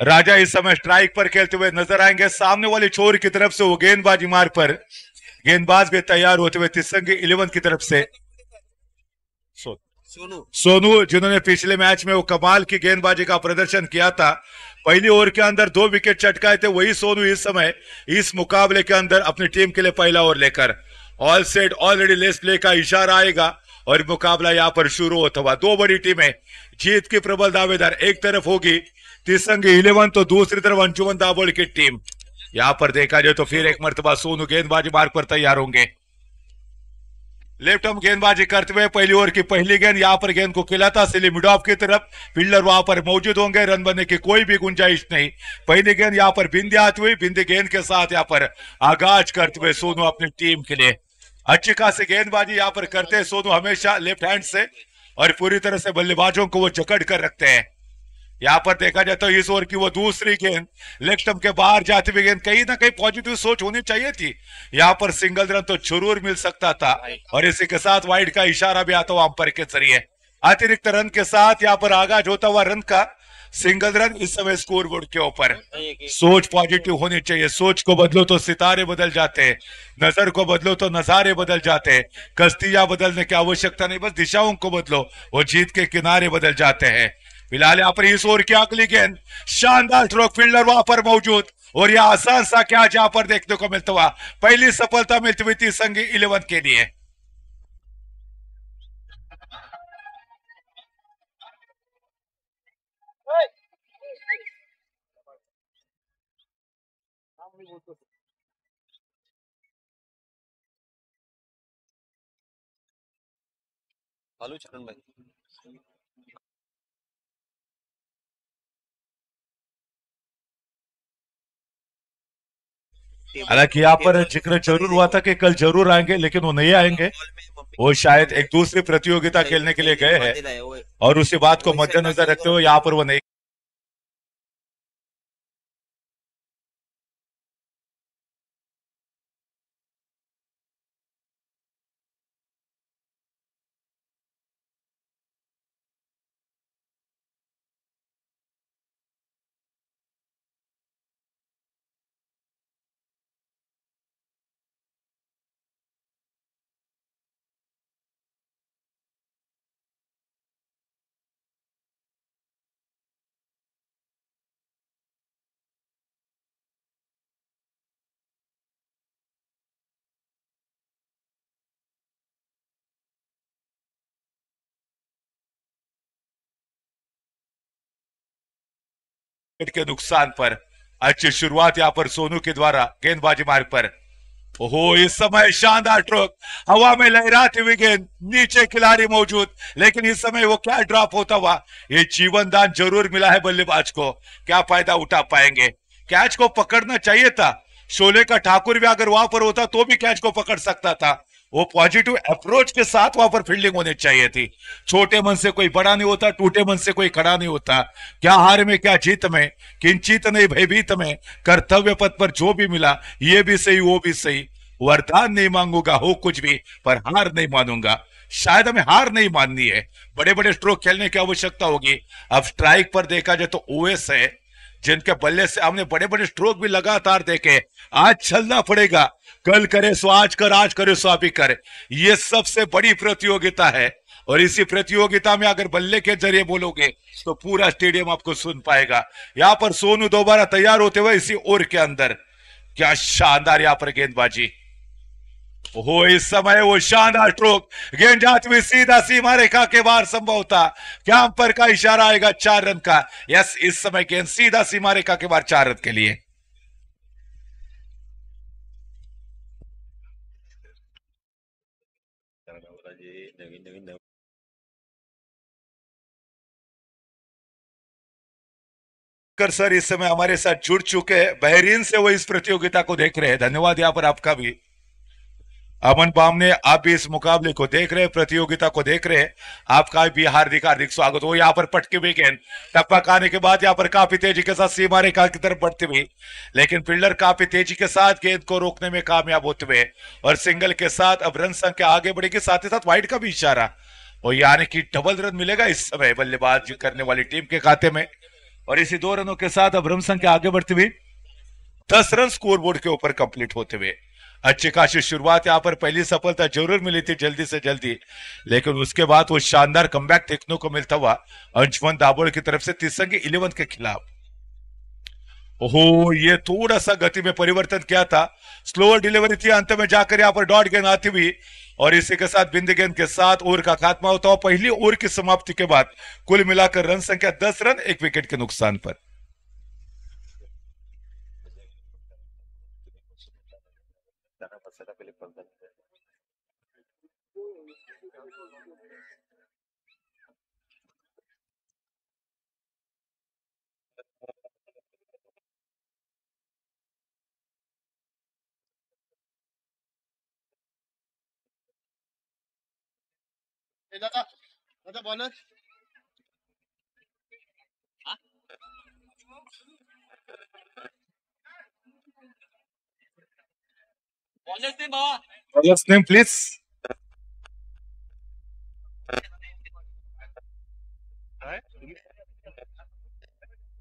राजा इस समय स्ट्राइक पर खेलते हुए नजर आएंगे। सामने वाले छोर की तरफ से वो गेंदबाजी मार पर गेंदबाज भी तैयार होते हुए तिसंगी 11 की तरफ से सोनू जिन्होंने पिछले मैच में वो कमाल की गेंदबाजी का प्रदर्शन किया था, पहली ओवर के अंदर 2 विकेट चटकाए थे, वही सोनू इस समय इस मुकाबले के अंदर अपनी टीम के लिए पहला ओवर लेकर all set already less play का इशारा आएगा और मुकाबला यहाँ पर शुरू होता हुआ। 2 बड़ी टीमें जीत की प्रबल दावेदार, एक तरफ होगी तिसंगी 11 तो दूसरी तरफ अंजुमन दाबोल की टीम। यहाँ पर देखा जाए तो फिर एक मर्तबा सोनू गेंदबाजी मार्ग पर तैयार होंगे। लेफ्ट आर्म गेंदबाजी करते हुए पहली ओवर की पहली गेंद, यहाँ पर गेंद को खिलाता सिली मिड ऑफ की तरफ, फील्डर वहां पर मौजूद होंगे, रन बनने की कोई भी गुंजाइश नहीं। पहली गेंद यहाँ पर बिंदी आती हुई, बिंदी गेंद के साथ यहाँ पर आगाज करते हुए सोनू अपनी टीम के लिए अच्छी खासी गेंदबाजी यहाँ पर करते हैं सोनू हमेशा लेफ्ट हैंड से, और पूरी तरह से बल्लेबाजों को वो जकड़ कर रखते हैं। यहाँ पर देखा जाए तो इस ओवर की वो दूसरी गेंद लेग स्टंप के बाहर जाती हुई गेंद, कहीं ना कहीं पॉजिटिव सोच होनी चाहिए थी, यहाँ पर सिंगल रन तो जरूर मिल सकता था, और इसी के साथ वाइड का इशारा भी आता हुआ अंपायर के जरिए। अतिरिक्त रन के साथ यहाँ पर आगाज होता हुआ रन का सिंगल रन इस समय स्कोर बोर्ड के ऊपर। सोच पॉजिटिव होनी चाहिए, सोच को बदलो तो सितारे बदल जाते हैं, नजर को बदलो तो नजारे बदल जाते हैं, कश्तियां बदलने की आवश्यकता नहीं, बस दिशाओं को बदलो वो जीत के किनारे बदल जाते हैं। फिलहाल यहाँ पर इस ओवर की अगली गेंद, शानदार स्ट्रोक, फील्डर वहां पर मौजूद, और यह आसान सा क्या जहां पर देखने को मिलता हुआ पहली सफलता मिलती हुई तिसंगी 11 के लिए। हेलो चरण भाई, हालांकि यहाँ पर जिक्र जरूर हुआ था कि कल जरूर आएंगे, लेकिन वो नहीं आएंगे, वो शायद एक दूसरी प्रतियोगिता खेलने के लिए गए हैं, और उसी बात को मद्देनजर रखते हुए यहाँ पर वो नहीं। के नुकसान पर अच्छी शुरुआत यहाँ पर सोनू के द्वारा गेंदबाजी मार्ग पर। ओहो, इस समय शानदार स्ट्रोक, हवा में लहराती हुई गेंद, नीचे खिलाड़ी मौजूद, लेकिन इस समय वो क्या ड्रॉप होता हुआ, ये जीवन दान जरूर मिला है बल्लेबाज को, क्या फायदा उठा पाएंगे। कैच को पकड़ना चाहिए था, शोले का ठाकुर भी अगर वहां पर होता तो भी कैच को पकड़ सकता था, वो पॉजिटिव अप्रोच के साथ वहां पर फील्डिंग होनी चाहिए थी। छोटे मन से कोई बड़ा नहीं होता, टूटे मन से कोई खड़ा नहीं होता, क्या हार में क्या जीत में, किंचित नहीं भयभीत में, कर्तव्य पथ पर जो भी मिला ये भी सही वो भी सही, वरदान नहीं मांगूंगा हो कुछ भी, पर हार नहीं मानूंगा। शायद हमें हार नहीं माननी है, बड़े बड़े स्ट्रोक खेलने की आवश्यकता होगी। अब स्ट्राइक पर देखा जाए तो ओएस है, जिनके बल्ले से हमने बड़े बड़े स्ट्रोक भी लगातार देखे। आज चलना पड़ेगा, कल करे सो आज कर, आज करे सो अभी कर, ये सबसे बड़ी प्रतियोगिता है, और इसी प्रतियोगिता में अगर बल्ले के जरिए बोलोगे तो पूरा स्टेडियम आपको सुन पाएगा। यहाँ पर सोनू दोबारा तैयार होते हुए इसी ओवर के अंदर, क्या शानदार यहाँ पर गेंदबाजी, हो इस समय वो शानदार स्ट्रोक, गेंद जाती हुई सीधा सीमा रेखा के बाहर संभव था, क्या अंपायर का इशारा आएगा 4 रन का। यस, इस समय गेंद सीधा सीमा रेखा के बाहर 4 रन के लिए। कर सर इस समय हमारे साथ जुड़ चुके हैं, बहरीन से वो इस प्रतियोगिता को देख रहे हैं, धन्यवाद यहाँ पर आपका भी। अमन बामने, आप भी इस मुकाबले को देख रहे हैं, प्रतियोगिता को देख रहे हैं, आपका भी हार्दिक हार्दिक स्वागत हो। यहाँ पर पटके हुए गेंद टप्पा खाने के बाद यहाँ पर काफी तेजी के साथ सीमा रेखा की तरफ बढ़ते हुए, लेकिन फील्डर काफी तेजी के साथ गेंद को रोकने में कामयाब होते हुए और सिंगल के साथ अब रन संख्या आगे बढ़ेगी, साथ ही साथ वाइड का भी इशारा, और यानी कि डबल रन मिलेगा इस समय बल्लेबाज करने वाली टीम के खाते में। और इसी 2 रनों के साथ अब रन संख्या आगे बढ़ती हुई 10 रन स्कोरबोर्ड के ऊपर कंप्लीट होते हुए। अच्छी खासी शुरुआत यहां पर, पहली सफलता जरूर मिली थी जल्दी से जल्दी, लेकिन उसके बाद वो शानदार कमबैक देखने को मिलता हुआ अंजुमन दाबोड़ की तरफ से तिसंगी 11 के खिलाफ। ओहो, ये थोड़ा सा गति में परिवर्तन किया था, स्लोअर डिलीवरी थी, अंत में जाकर यहां पर डॉट गेंद आती हुई और इसी के साथ बिंद गेंद के साथ ओवर का खात्मा होता हुआ पहली ओवर की समाप्ति के बाद कुल मिलाकर रन संख्या 10 रन 1 विकेट के नुकसान पर। दादा दादा bowler bowlers name please.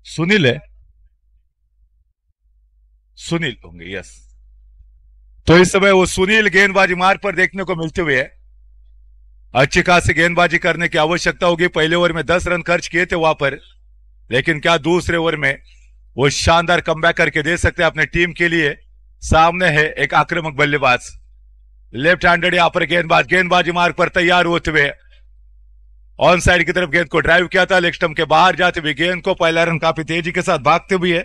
Sunil है, सुनील होंगे, यस। तो इस समय वो सुनील गेंदबाजी मार्ग पर देखने को मिलते हुए अच्छी खासी गेंदबाजी करने की आवश्यकता होगी। पहले ओवर में 10 रन खर्च किए थे वहां पर, लेकिन क्या दूसरे ओवर में वो शानदार कमबैक करके दे सकते हैं अपने टीम के लिए। सामने है एक आक्रामक बल्लेबाज, लेफ्ट हैंडेड यहाँ पर गेंदबाज, गेंदबाजी मार्ग पर तैयार होते हुए ऑन साइड की तरफ गेंद को ड्राइव किया था, लेग स्टंप के बाहर जाते हुए गेंद को पहला रन काफी तेजी के साथ भागते हुए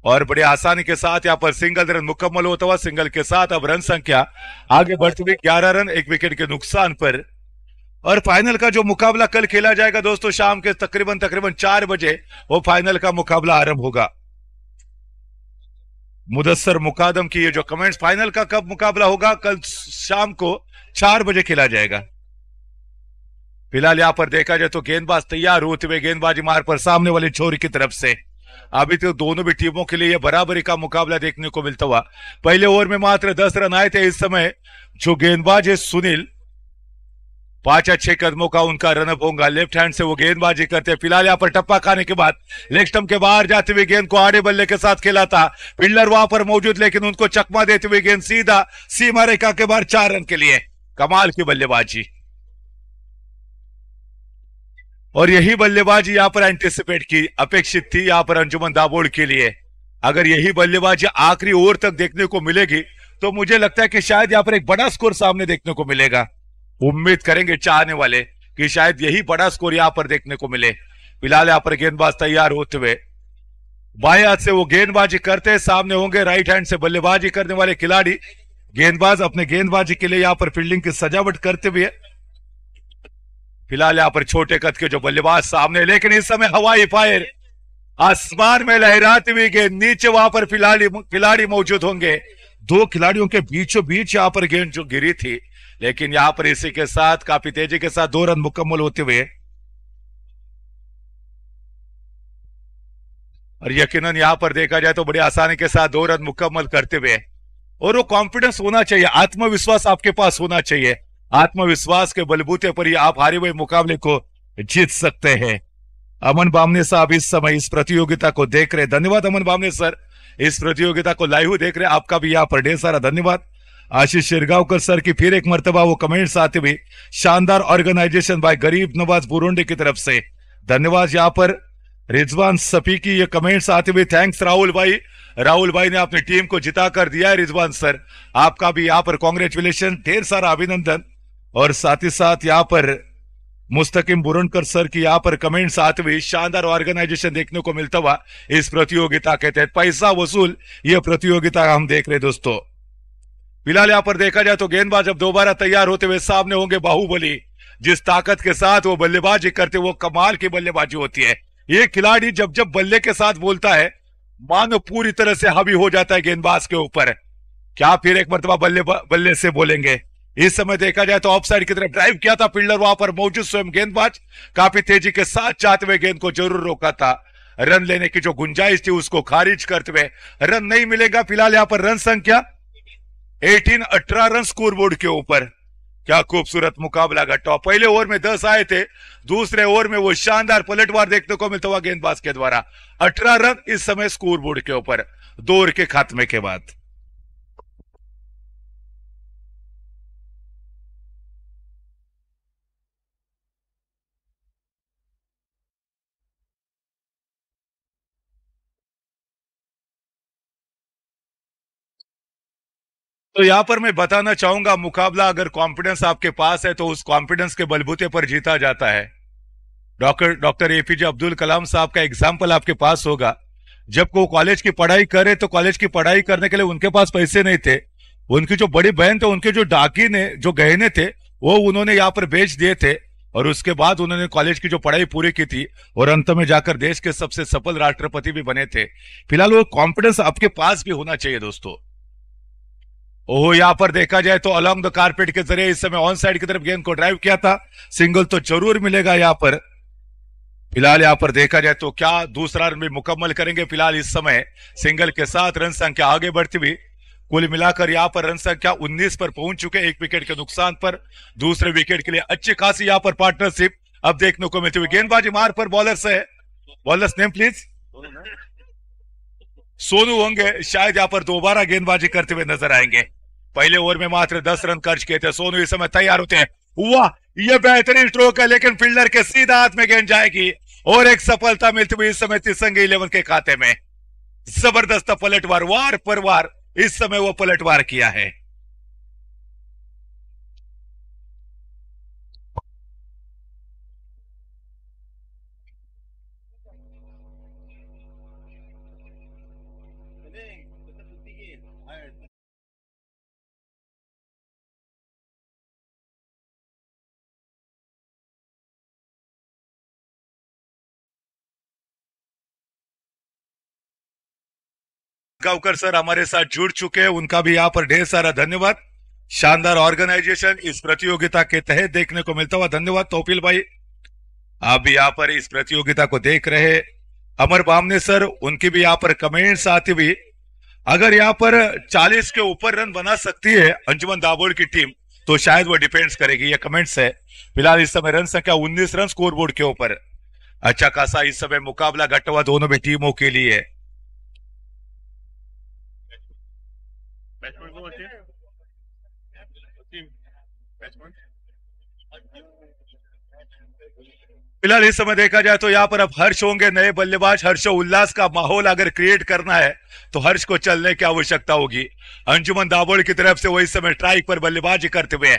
और बड़ी आसानी के साथ यहाँ पर सिंगल रन मुकम्मल होता हुआ, सिंगल के साथ अब रन संख्या आगे बढ़ते हुए 11 रन 1 विकेट के नुकसान पर। और फाइनल का जो मुकाबला कल खेला जाएगा दोस्तों, शाम के तकरीबन 4 बजे वो फाइनल का मुकाबला आरंभ होगा। मुदस्सर मुकादम की ये जो कमेंट्स, फाइनल का कब मुकाबला होगा, कल शाम को 4 बजे खेला जाएगा। फिलहाल यहां पर देखा जाए तो गेंदबाज तैयार होते हुए गेंदबाजी मार्ग पर सामने वाली छोर की तरफ से। अभी तो दोनों भी टीमों के लिए बराबरी का मुकाबला देखने को मिलता हुआ। पहले ओवर में मात्र 10 रन आए थे। इस समय जो गेंदबाज है सुनील, 5 अच्छे कदमों का उनका रनअप होगा, लेफ्ट हैंड से वो गेंदबाजी करते हैं। फिलहाल यहाँ पर टप्पा खाने के बाद लेग स्टंप के बाहर जाते हुए गेंद को आड़े बल्ले के साथ खेला था, फील्डर वहां पर मौजूद, लेकिन उनको चकमा देते हुए गेंद सीधा सीमा रेखा के बाहर 4 रन के लिए। कमाल की बल्लेबाजी, और यही बल्लेबाजी यहां पर एंटिसिपेट की अपेक्षित थी यहां पर अंजुमन दाबोड़ के लिए। अगर यही बल्लेबाजी आखिरी ओवर तक देखने को मिलेगी तो मुझे लगता है कि शायद यहां पर एक बड़ा स्कोर सामने देखने को मिलेगा। उम्मीद करेंगे चाहने वाले कि शायद यही बड़ा स्कोर यहां पर देखने को मिले। फिलहाल यहां पर गेंदबाज तैयार होते हुए बाएं हाथ से वो गेंदबाजी करते, सामने होंगे राइट हैंड से बल्लेबाजी करने वाले खिलाड़ी। गेंदबाज अपने गेंदबाजी के लिए यहां पर फील्डिंग की सजावट करते हुए। फिलहाल यहां पर छोटे कद के जो बल्लेबाज सामने, लेकिन इस समय हवाई फायर, आसमान में लहराती हुई गेंद, नीचे वहां पर खिलाड़ी मौजूद होंगे। 2 खिलाड़ियों के बीचों बीच यहां पर गेंद जो गिरी थी, लेकिन यहां पर इसी के साथ काफी तेजी के साथ 2 रन मुकम्मल होते हुए, और यकीनन यहां पर देखा जाए तो बड़ी आसानी के साथ 2 रन मुकम्मल करते हुए। और वो कॉन्फिडेंस होना चाहिए, आत्मविश्वास आपके पास होना चाहिए। आत्मविश्वास के बलबूते पर ही आप हारे हुए मुकाबले को जीत सकते हैं। अमन बामने साहब इस समय इस प्रतियोगिता को देख रहे, धन्यवाद अमन बामने सर, इस प्रतियोगिता को लाइव देख रहे, आपका भी यहाँ पर ढेर सारा धन्यवाद। आशीष शिरगांवकर सर की फिर एक मर्तबा वो कमेंट्स आते हुए, शानदार ऑर्गेनाइजेशन बाय गरीब नवाज बुरुंडी की तरफ से धन्यवाद। यहाँ पर रिजवान सफी की ये कमेंट्स आते हुए, थैंक्स राहुल भाई, राहुल भाई ने अपनी टीम को जिता कर दिया है। रिजवान सर आपका भी यहाँ पर कॉन्ग्रेचुलेशन, ढेर सारा अभिनंदन। और साथ ही साथ यहाँ पर मुस्तकिम बुरनकर सर की यहाँ पर कमेंट्स आते हुए, शानदार ऑर्गेनाइजेशन देखने को मिलता हुआ इस प्रतियोगिता के तहत, पैसा वसूल ये प्रतियोगिता हम देख रहे दोस्तों। फिलहाल यहाँ पर देखा जाए तो गेंदबाज अब दोबारा तैयार होते हुए, सामने होंगे बाहुबली, जिस ताकत के साथ वो बल्लेबाजी करते वो कमाल की बल्लेबाजी होती है। ये खिलाड़ी जब जब बल्ले के साथ बोलता है, मानो पूरी तरह से हावी हो जाता है गेंदबाज के ऊपर। क्या फिर एक मरतबा बल्ले बल्ले से बोलेंगे? इस समय देखा जाए तो ऑफ साइड की तरफ ड्राइव किया था फील्डर, वहां पर मौजूद स्वयं गेंदबाज काफी तेजी के साथ चाहते हुए गेंद को जरूर रोका था। रन लेने की जो गुंजाइश थी उसको खारिज करते हुए रन नहीं मिलेगा। फिलहाल यहाँ पर रन संख्या 18 रन स्कोर बोर्ड के ऊपर। क्या खूबसूरत मुकाबला घटा। पहले ओवर में 10 आए थे, दूसरे ओवर में वो शानदार पलटवार देखने को मिलता हुआ गेंदबाज के द्वारा। 18 रन इस समय स्कोर बोर्ड के ऊपर 2 ओवर के खात्मे के बाद। तो यहां पर मैं बताना चाहूंगा, मुकाबला अगर कॉन्फिडेंस आपके पास है तो उस कॉन्फिडेंस के बलबूते पर जीता जाता है। डॉक्टर एपीजे अब्दुल कलाम साहब का एग्जाम्पल आपके पास होगा। जब वो कॉलेज की पढ़ाई करे तो कॉलेज की पढ़ाई करने के लिए उनके पास पैसे नहीं थे। उनकी जो बड़ी बहन थे, उनके जो डाकी ने जो गहने थे वो उन्होंने यहाँ पर बेच दिए थे, और उसके बाद उन्होंने कॉलेज की जो पढ़ाई पूरी की थी और अंत में जाकर देश के सबसे सफल राष्ट्रपति भी बने थे। फिलहाल वो कॉन्फिडेंस आपके पास भी होना चाहिए दोस्तों। ओह, यहां पर देखा जाए तो अलॉन्ग द कारपेट के जरिए इस समय ऑन साइड की तरफ गेंद को ड्राइव किया था। सिंगल तो जरूर मिलेगा यहां पर। फिलहाल यहां पर देखा जाए तो क्या दूसरा रन भी मुकम्मल करेंगे। फिलहाल इस समय सिंगल के साथ रन संख्या आगे बढ़ती हुई कुल मिलाकर यहां पर रन संख्या 19 पर पहुंच चुके, 1 विकेट के नुकसान पर। दूसरे विकेट के लिए अच्छी खासी यहां पर पार्टनरशिप अब देखने को मिलती हुई। गेंदबाजी मार पर बॉलर से, बॉलर्स नेम प्लीज। सोनू होंगे, शायद यहां पर दोबारा गेंदबाजी करते हुए नजर आएंगे। पहले ओवर में मात्र 10 रन खर्च किए थे। सोनू इस समय तैयार होते हैं। वाह, यह बेहतरीन स्ट्रोक है, लेकिन फील्डर के सीधा हाथ में गेंद जाएगी और एक सफलता मिलती हुई इस समय तिसंगी 11 के खाते में। जबरदस्त पलटवार, वार पर वार इस समय वो पलटवार किया है। गांवकर सर हमारे साथ जुड़ चुके हैं, उनका भी यहाँ पर ढेर सारा धन्यवाद। शानदार ऑर्गेनाइजेशन इस प्रतियोगिता के तहत देखने को मिलता हुआ, धन्यवाद तौफील भाई। आप भी यहाँ पर इस प्रतियोगिता को देख रहे। अमर बामने सर, उनकी भी यहाँ पर कमेंट्स आती हुई। अगर यहाँ पर 40 के ऊपर रन बना सकती है अंजुमन दाबोड़ की टीम तो शायद वो डिफेंस करेगी, ये कमेंट्स है। फिलहाल इस समय रन संख्या 19 रन स्कोर बोर्ड के ऊपर। अच्छा खासा इस समय मुकाबला घटा हुआ दोनों भी टीमों के लिए। फिलहाल इस समय देखा जाए तो यहाँ पर अब हर्ष होंगे नए बल्लेबाज। हर्ष उल्लास का माहौल अगर क्रिएट करना है तो हर्ष को चलने की आवश्यकता होगी। अंजुमन दाबोड़ की तरफ से वो इस समय स्ट्राइक पर बल्लेबाजी करते हुए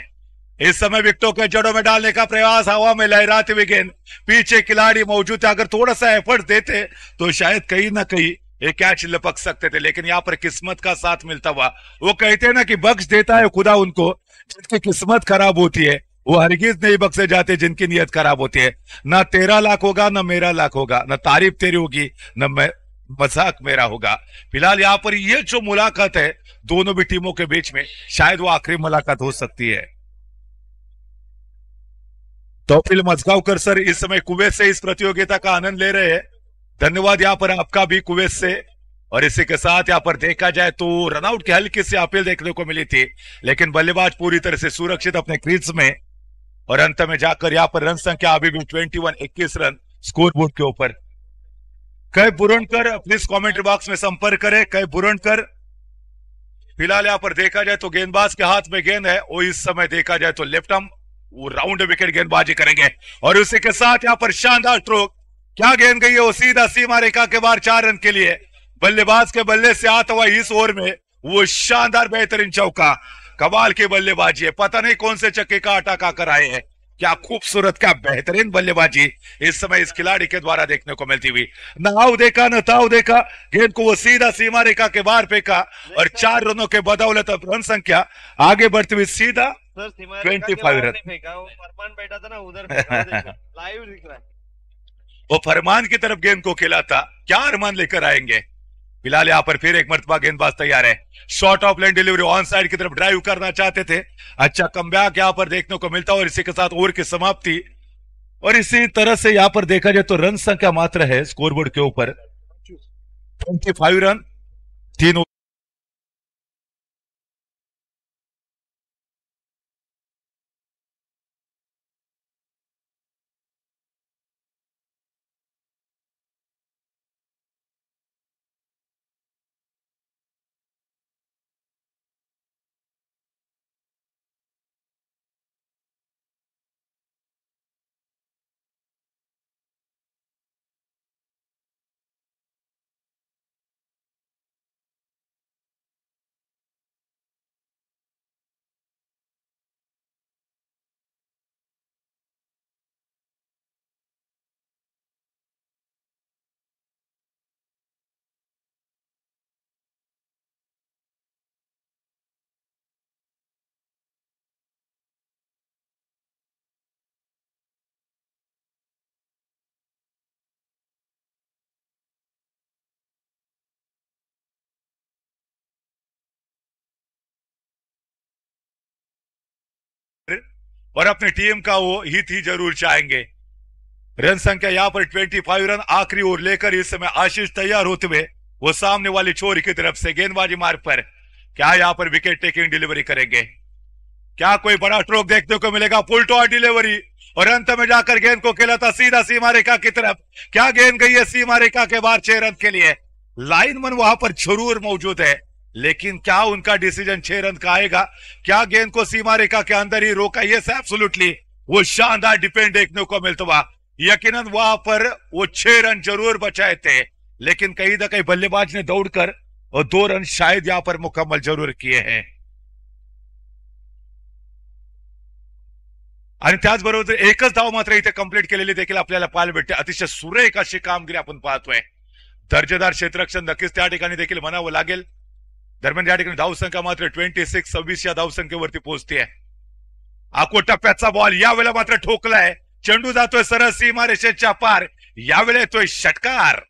इस समय विकेटों के जड़ों में डालने का प्रयास, हवा में लहराते हुए गेंद, पीछे खिलाड़ी मौजूद थे। अगर थोड़ा सा एफर्ट देते तो शायद कहीं ना कहीं ये कैच लपक सकते थे, लेकिन यहाँ पर किस्मत का साथ मिलता हुआ। वो कहते हैं ना कि बख्श देता है खुदा उनको जिनकी किस्मत खराब होती है, वो हरगिज नहीं बख्शे जाते जिनकी नीयत खराब होती है। ना तेरा लाख होगा, ना मेरा लाख होगा, ना तारीफ तेरी होगी, ना मजाक मेरा होगा। फिलहाल यहाँ पर ये जो मुलाकात है दोनों भी टीमों के बीच में, शायद वो आखिरी मुलाकात हो सकती है। तौफील मजगांवकर सर इस समय कुवैत से इस प्रतियोगिता का आनंद ले रहे हैं, धन्यवाद यहाँ पर आपका भी कुवैत से। और इसी के साथ यहाँ पर देखा जाए तो रनआउट की हल्की सी अपील देखने को मिली थी, लेकिन बल्लेबाज पूरी तरह से सुरक्षित अपने क्रीज में, और अंत में जाकर यहाँ पर रन संख्या अभी भी 21 रन स्कोर बोर्ड के ऊपर। कई बुरनकर प्लीज कमेंट्री बॉक्स में संपर्क करें, कई बुरनकर। फिलहाल यहाँ पर देखा जाए तो गेंदबाज के हाथ में गेंद है, वो इस समय देखा जाए तो लेफ्ट आर्म वो राउंड विकेट गेंदबाजी करेंगे, और उसी के साथ यहाँ पर शानदार स्ट्रोक। क्या गेंद गई है, वो सीधा सीमा रेखा के बाहर 4 रन के लिए। बल्लेबाज के बल्ले से आता हुआ इस ओवर में वो शानदार बेहतरीन चौका, कमाल की बल्लेबाजी है। पता नहीं कौन से चक्के का आटा खाकर आए हैं। क्या खूबसूरत, क्या बेहतरीन बल्लेबाजी इस समय इस खिलाड़ी के द्वारा देखने को मिलती हुई। न आओ देखा न ताओ देखा, गेंद को वो सीधा सीमा रेखा के बाहर फेंका, और 4 रनों के बदौलत रन संख्या आगे बढ़ती हुई सीधा 25 रन। फरमान बैठा था ना उधर, लाइव दिख रहा है। वो फरमान की तरफ गेंद को खिलाता। क्या अरमान लेकर आएंगे फिलहाल यहाँ पर फिर एक मरतबा गेंदबाज तैयार है, short of line delivery on side की तरफ ड्राइव करना चाहते थे, अच्छा कमबैक यहाँ पर देखने को मिलता है और इसी के साथ ओवर की समाप्ति। और इसी तरह से यहाँ पर देखा जाए तो रन संख्या मात्र है स्कोरबोर्ड के ऊपर 25 रन, 3 और अपनी टीम का वो हित ही जरूर चाहेंगे। रन संख्या यहाँ पर 25 रन, आखिरी ओवर लेकर इस समय आशीष तैयार होते हुए वो सामने वाली छोरी की तरफ से गेंदबाजी मार्ग पर क्या यहाँ पर विकेट टेकिंग डिलीवरी करेंगे, क्या कोई बड़ा स्ट्रोक देखने को मिलेगा, फुल टॉस डिलीवरी और अंत में जाकर गेंद को खेला था सीधा सीमा रेखा की तरफ, क्या गेंद गई है सीमा रेखा के बाहर 6 रन के लिए। लाइनमैन वहां पर जरूर मौजूद है, लेकिन क्या उनका डिसीजन 6 रन का आएगा, क्या गेंद को सीमा रेखा के अंदर ही रोका, यस एब्सोल्युटली वो शानदार डिफेंड देखने को मिलता हुआ, यकीनन वहां पर वो 6 रन जरूर बचाए थे, लेकिन कहीं ना कहीं बल्लेबाज ने दौड़कर और 2 रन शायद यहां पर मुकम्मल जरूर किए हैं। आणि त्याचबरोबर एकच धाव मात्र इथे कंप्लीट केलेली देखील आपल्याला पाहायला भेटते, अतिशय सुरेख अशी कामगिरी आपण पाहतोय, दर्जेदार क्षेत्ररक्षण नक्कीच त्या ठिकाणी देखील म्हणावं लागेल। दरम्यान या ठिकाणी धावसंख्या मात्र 26 या धावसंख्येवरती पोहोचते। आखो टप्प्याचा बॉल यावेळेला मात्र ठोकलाय, चेंडू जातोय सरळ सीमा रेषेच्या पार, यावेळेला येतोय षटकार।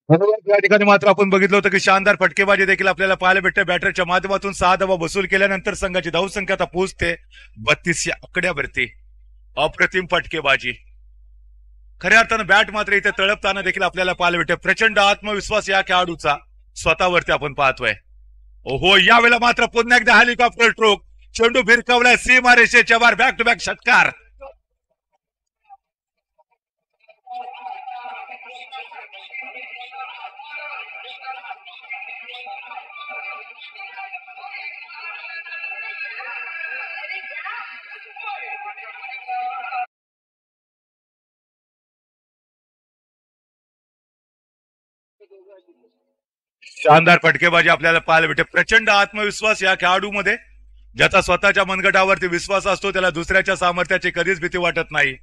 या ठिकाणी मात्र आपण बघितलं होतं की शानदार फटकेबाजी देखील आपल्याला पाहायला भेटते, बॅटरच्या माध्यमातून 6 धावा वसूल केल्यानंतर संघाची धावसंख्या आता पोहोचते 32 या आकड्यावरती। अप्रतिम फटकेबाजी, खऱ्या अर्थानं बॅट मात्र इथे तळपताना देखील आपल्याला पाहायला भेटते, प्रचंड आत्मविश्वास या खेळाडूचा स्वतःवरती आपण पाहतोय। ओहो यावेळेला मात्र पुन्हा एकदा हेलिकॉप्टर स्ट्रोक, चेंडू भिरकावलाय सीमा रेषेच्या बाहेर, बॅक टू बॅक षटकार। शानदार फटकेबाजी आपल्याला पाहायला भेटते, प्रचंड आत्मविश्वास या खेळाडूमध्ये, ज्याचा स्वतःच्या मनगटावरती विश्वास असतो त्याला दुसऱ्याच्या सामर्थ्याची कधीच भीती वाटत नाही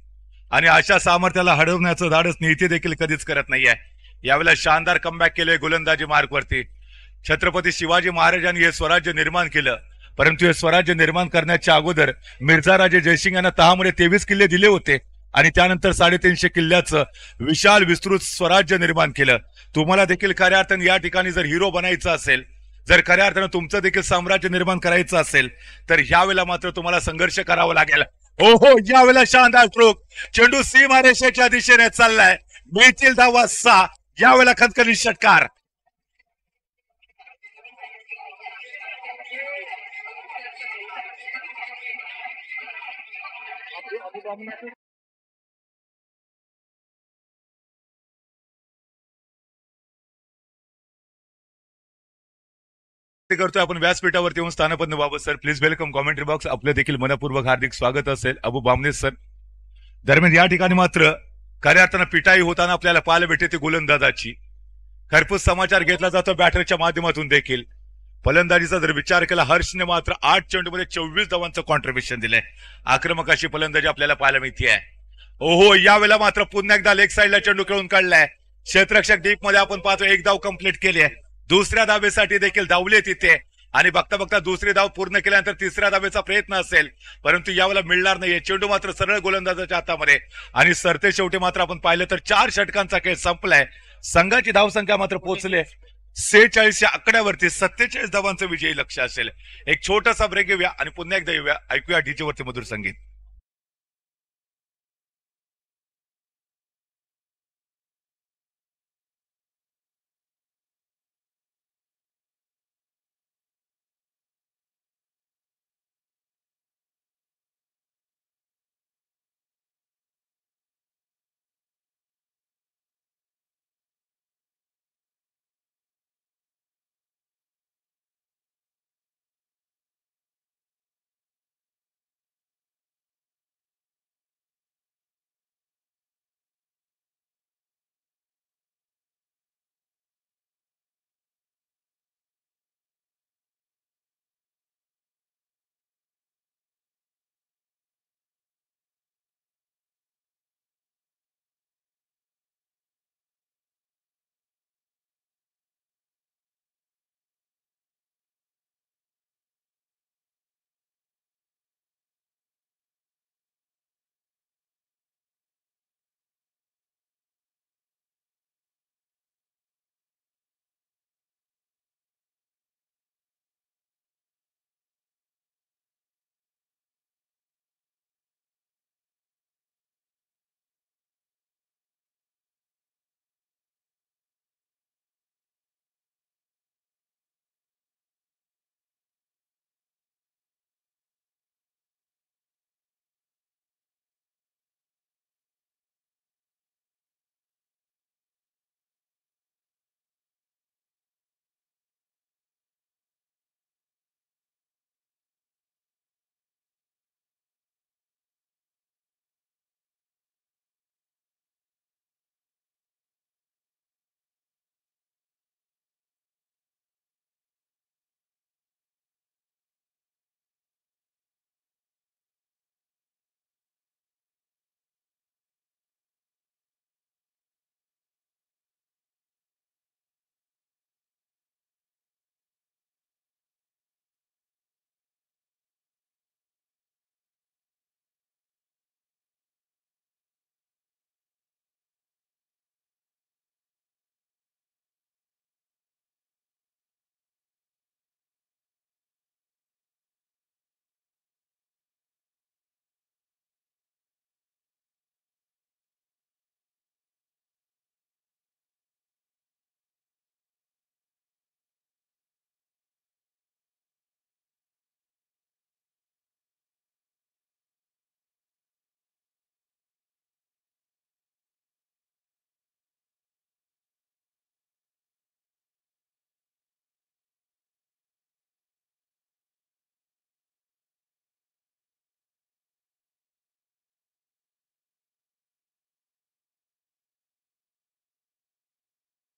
आणि अशा सामर्थ्याला हरवण्याचं धाडस नीती देखील कधीच करत नाहीये। यावेळेला शानदार कमबॅक केले गोलंदाजी मार्गवरती। छत्रपती शिवाजी महाराजांनी हे स्वराज्य निर्माण केलं, परंतु हे स्वराज्य निर्माण करण्याच्या अगोदर मिर्झा राजे जयसिंग यांना तहामुळे 23 किल्ले दिले होते आणि त्यानंतर 350 किल्ल्याचं विशाल विस्तृत स्वराज्य निर्माण केलं। तुम्हाला देखील खऱ्या अर्थाने या ठिकाणी जर हिरो बनायचं असेल, जर खऱ्या अर्थानं तुमचं देखील साम्राज्य निर्माण करायचं असेल तर यावेळेला मात्र तुम्हाला संघर्ष करावा लागेल। हो हो यावेळेला शानदार स्ट्रोक, चेंडू सीमा रेषेच्या दिशेने चाललाय, मिळतील धावा 6, यावेळेला खतखतीत षटकार। करतोय आपण व्यासपीठावरती येऊन स्थानपन्न बाबत sir please welcome commentary box, आपलं देखील मनपूर्वक हार्दिक स्वागत असेल अबू बामणे सर। दरम्यान या ठिकाणी मात्र खऱ्या अर्थानं पिटाई होताना आपल्याला पाहायला भेटते ती गोलंदाजाची. खरपूस समाचार घेतला जातो बॅटरच्या माध्यमातून देखील. फलंदाजीचा जर विचार केला, हर्षने मात्र 8 चेंडूमध्ये 24 धावांचं कॉन्ट्रीब्युशन दिलंय. आक्रमक अशी फलंदाजी आपल्याला पाहायला मिळते. ओहो, यावेळेला मात्र पुन्हा एकदा लेग साईडला चेंडू खेळून काढलाय. क्षेत्ररक्षक डीप मध्ये आपण पाहतो, एक धाव कंप्लीट केली आहे. दुसऱ्या धावेसाठी देखील धावले तिथे आणि बघता बघता दुसरी धाव पूर्ण केल्यानंतर तिसऱ्या धावेचा प्रयत्न असेल, परंतु यावेळेला मिळणार नाहीये. चेंडू मात्र सरळ गोलंदाजाच्या हातामध्ये आणि सरते शेवटी मात्र आपण पाहिलं तर 4 षटकांचा खेळ संपलाय. संघाची धावसंख्या मात्र पोहोचले 46 या आकड्यावरती. 47 धावांचं विजयी लक्ष असेल. एक छोटासा ब्रेक घेऊया आणि पुन्हा एकदा येऊया. ऐकूया डीजे वरती मधुर संगीत.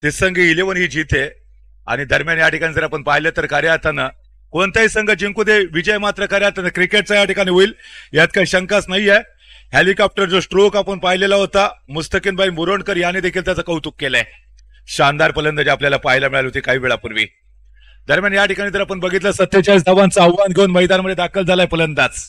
तिसंगी 11 ही जीत आहे आणि दरम्यान या ठिकाणी जर आपण पाहिलं तर खऱ्या अर्थानं कोणताही संघ जिंकू दे, विजय मात्र खऱ्या अर्थानं क्रिकेटचा या ठिकाणी होईल यात काही शंकाच नाहीये. हेलिकॉप्टर जो स्ट्रोक आपण पाहिलेला होता, मुस्तकीनभाई मुरोणकर याने देखील त्याचं कौतुक केलंय. शानदार फलंदाजी आपल्याला पाहायला मिळाली होती काही वेळापूर्वी. दरम्यान या ठिकाणी जर आपण बघितलं 47 धावांचं आव्हान घेऊन मैदानामध्ये दाखल झालाय फलंदाज.